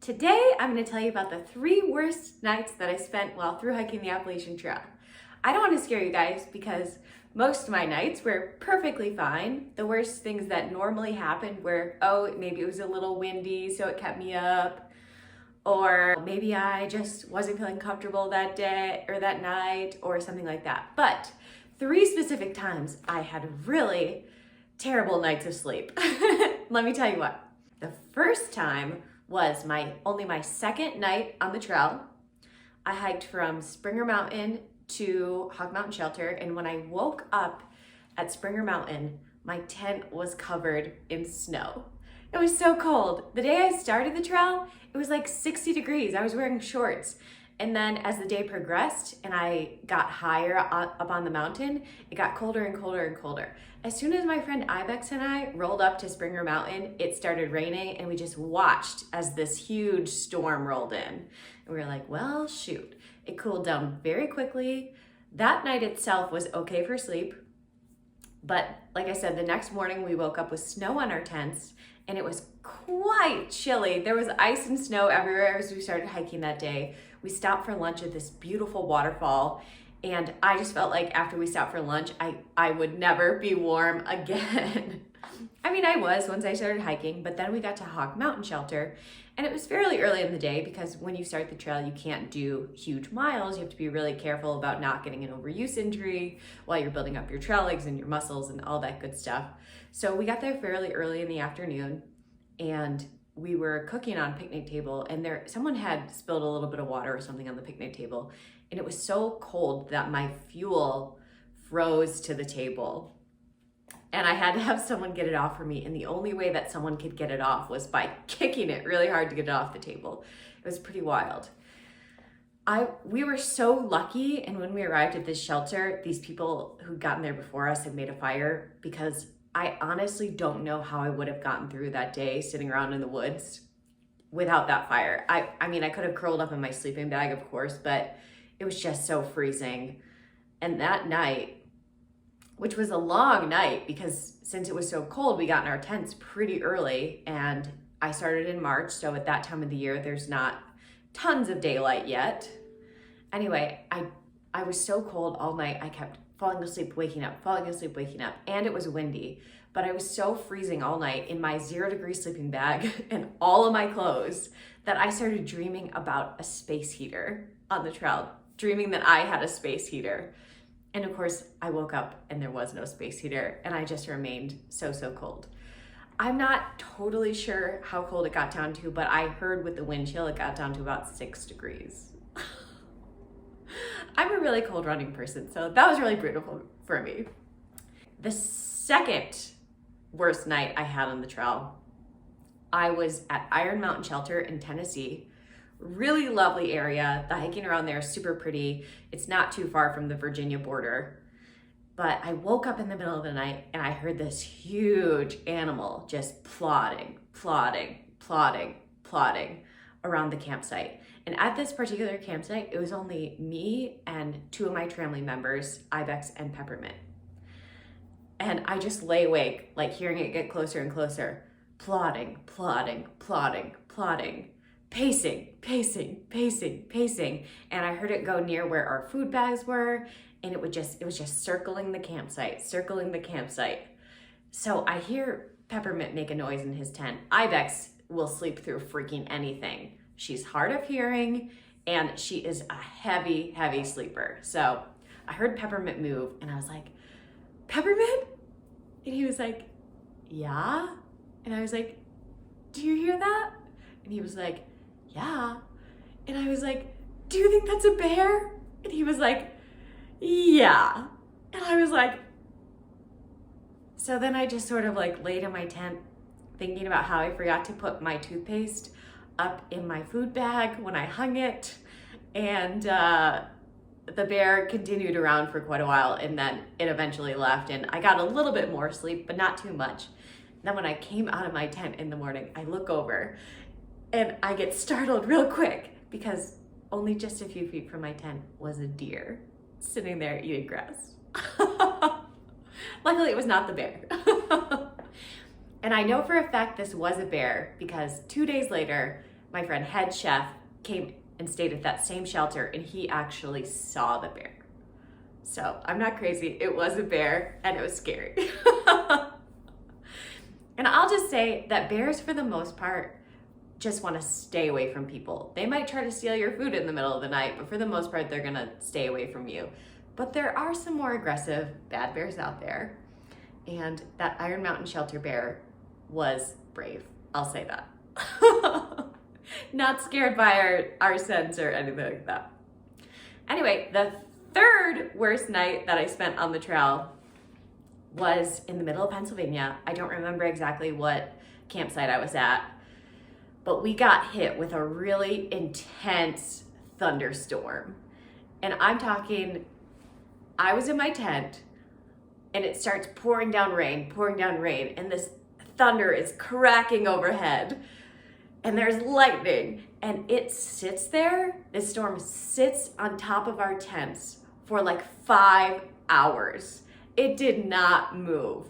Today, I'm going to tell you about the 3 worst nights that I spent while through hiking the Appalachian Trail. I don't want to scare you guys because most of my nights were perfectly fine. The worst things that normally happened were, maybe it was a little windy, so it kept me up, or maybe I just wasn't feeling comfortable that day or that night or something like that. But 3 specific times I had really terrible nights of sleep. Let me tell you what. The first time was only my second night on the trail. I hiked from Springer Mountain to Hog Mountain Shelter, and when I woke up at Springer Mountain, my tent was covered in snow. It was so cold. The day I started the trail, it was like 60 degrees. I was wearing shorts. And then as the day progressed and I got higher up on the mountain, it got colder and colder and colder. As soon as my friend Ibex and I rolled up to Springer Mountain, it started raining and we just watched as this huge storm rolled in. And we were like, well, shoot. It cooled down very quickly. That night itself was okay for sleep. But like I said, the next morning we woke up with snow on our tents and it was quite chilly. There was ice and snow everywhere as we started hiking that day. We stopped for lunch at this beautiful waterfall, and I just felt like after we stopped for lunch, I would never be warm again. I mean, I was once I started hiking, but then we got to Hog Mountain Shelter, and it was fairly early in the day because when you start the trail, you can't do huge miles. You have to be really careful about not getting an overuse injury while you're building up your trail legs and your muscles and all that good stuff. So we got there fairly early in the afternoon, and we were cooking on a picnic table, and someone had spilled a little bit of water or something on the picnic table, and it was so cold that my fuel froze to the table. And I had to have someone get it off for me, and the only way that someone could get it off was by kicking it really hard to get it off the table. It was pretty wild. We were so lucky, and when we arrived at this shelter, these people who'd gotten there before us had made a fire, because I honestly don't know how I would have gotten through that day sitting around in the woods without that fire. I mean, I could have curled up in my sleeping bag, of course, but it was just so freezing. And that night, which was a long night because since it was so cold, we got in our tents pretty early, and I started in March, so at that time of the year, there's not tons of daylight yet. Anyway, I was so cold all night, I kept falling asleep, waking up, and it was windy, but I was so freezing all night in my 0-degree sleeping bag and all of my clothes that I started dreaming about a space heater on the trail, dreaming that I had a space heater. And of course, I woke up and there was no space heater, and I just remained so cold. I'm not totally sure how cold it got down to, but I heard with the wind chill, it got down to about 6 degrees. I'm a really cold running person, so that was really brutal for me. The second worst night I had on the trail, I was at Iron Mountain Shelter in Tennessee. Really lovely area. The hiking around there is super pretty. It's not too far from the Virginia border. But I woke up in the middle of the night and I heard this huge animal just plodding around the campsite. And at this particular campsite, it was only me and 2 of my family members, Ibex and Peppermint. And I just lay awake, like hearing it get closer and closer, plodding, pacing. And I heard it go near where our food bags were, and it was just circling the campsite. So I hear Peppermint make a noise in his tent. Ibex will sleep through freaking anything. She's hard of hearing, and she is a heavy sleeper. So I heard Peppermint move, and I was like, Peppermint? And he was like, yeah? And I was like, do you hear that? And he was like, yeah. And I was like, do you think that's a bear? And he was like, yeah. And I was like, so then I just sort of like laid in my tent thinking about how I forgot to put my toothpaste up in my food bag when I hung it, and the bear continued around for quite a while, and then it eventually left, and I got a little bit more sleep, but not too much. Then when I came out of my tent in the morning, I look over and I get startled real quick because only just a few feet from my tent was a deer sitting there eating grass. Luckily, it was not the bear. And I know for a fact this was a bear because 2 days later, my friend head chef came and stayed at that same shelter, and he actually saw the bear. So I'm not crazy, it was a bear and it was scary. And I'll just say that bears, for the most part, just want to stay away from people. They might try to steal your food in the middle of the night, but for the most part, they're gonna stay away from you. But there are some more aggressive bad bears out there. And that Iron Mountain shelter bear was brave, I'll say that. Not scared by our scents or anything like that. Anyway, the third worst night that I spent on the trail was in the middle of Pennsylvania. I don't remember exactly what campsite I was at, but we got hit with a really intense thunderstorm. And I'm talking, I was in my tent and it starts pouring down rain, and this thunder is cracking overhead and there's lightning, and it sits there, this storm sits on top of our tents for like 5 hours. It did not move.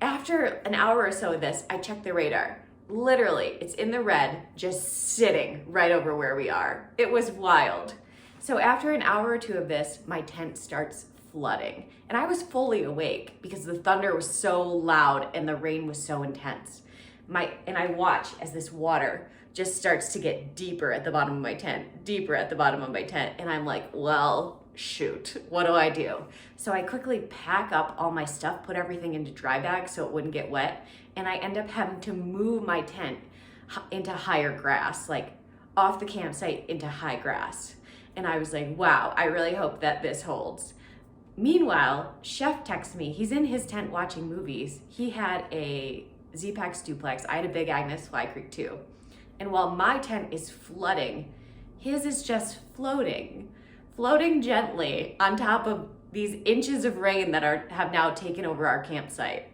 After an hour or so of this, I checked the radar. Literally, it's in the red, just sitting right over where we are. It was wild. So after an hour or two of this, my tent starts flooding. And I was fully awake because the thunder was so loud and the rain was so intense. And I watch as this water just starts to get deeper at the bottom of my tent, and I'm like, well, shoot, what do I do? So I quickly pack up all my stuff, put everything into dry bags so it wouldn't get wet, and I end up having to move my tent into higher grass, like off the campsite into high grass. And I was like, wow, I really hope that this holds. Meanwhile, Chef texts me. He's in his tent watching movies. He had a Z-Pax duplex. I had a Big Agnes Fly Creek too. And while my tent is flooding, his is just floating gently on top of these inches of rain that have now taken over our campsite.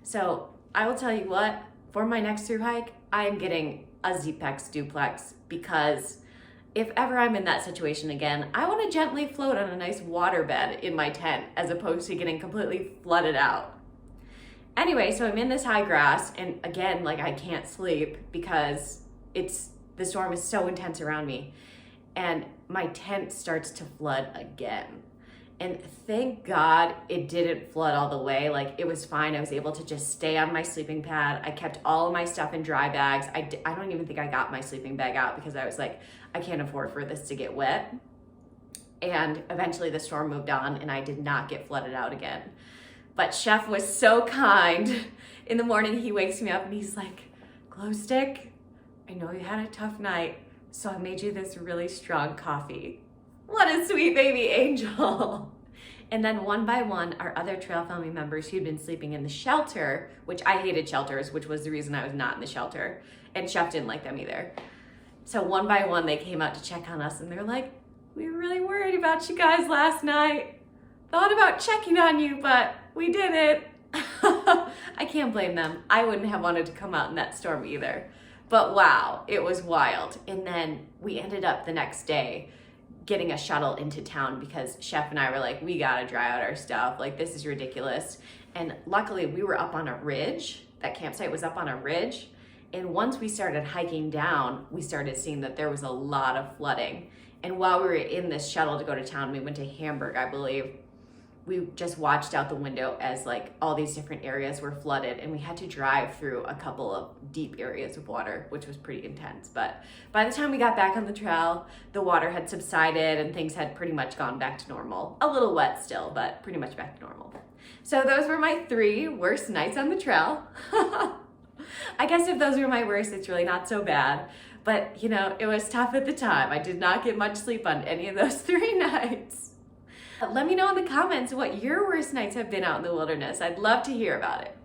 So I will tell you what, for my next thru hike, I am getting a Z-Pax duplex, because if ever I'm in that situation again, I want to gently float on a nice waterbed in my tent as opposed to getting completely flooded out. Anyway, so I'm in this high grass, and again, like, I can't sleep because the storm is so intense around me, and my tent starts to flood again. And thank God it didn't flood all the way. Like, it was fine. I was able to just stay on my sleeping pad. I kept all of my stuff in dry bags. I don't even think I got my sleeping bag out because I was like, I can't afford for this to get wet. And eventually the storm moved on and I did not get flooded out again. But Chef was so kind. In the morning, he wakes me up and he's like, Glow Stick, I know you had a tough night, so I made you this really strong coffee. What a sweet baby angel. And then one by one, our other trail family members who'd been sleeping in the shelter, which I hated shelters, which was the reason I was not in the shelter, and Chef didn't like them either. So one by one, they came out to check on us and they're like, we were really worried about you guys last night. Thought about checking on you, but we didn't. I can't blame them. I wouldn't have wanted to come out in that storm either. But wow, it was wild. And then we ended up the next day getting a shuttle into town because Chef and I were like, we gotta dry out our stuff. Like, this is ridiculous. And luckily we were up on a ridge. That campsite was up on a ridge. And once we started hiking down, we started seeing that there was a lot of flooding. And while we were in this shuttle to go to town, we went to Hamburg, I believe. We just watched out the window as like all these different areas were flooded, and we had to drive through a couple of deep areas of water, which was pretty intense. But by the time we got back on the trail, the water had subsided and things had pretty much gone back to normal. A little wet still, but pretty much back to normal. So those were my 3 worst nights on the trail. I guess if those were my worst, it's really not so bad. But you know, it was tough at the time. I did not get much sleep on any of those 3 nights. Let me know in the comments what your worst nights have been out in the wilderness. I'd love to hear about it.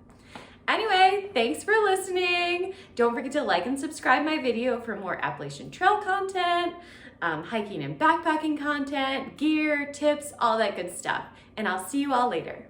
Anyway, thanks for listening. Don't forget to like and subscribe my video for more Appalachian Trail content, hiking and backpacking content, gear, tips, all that good stuff. And I'll see you all later.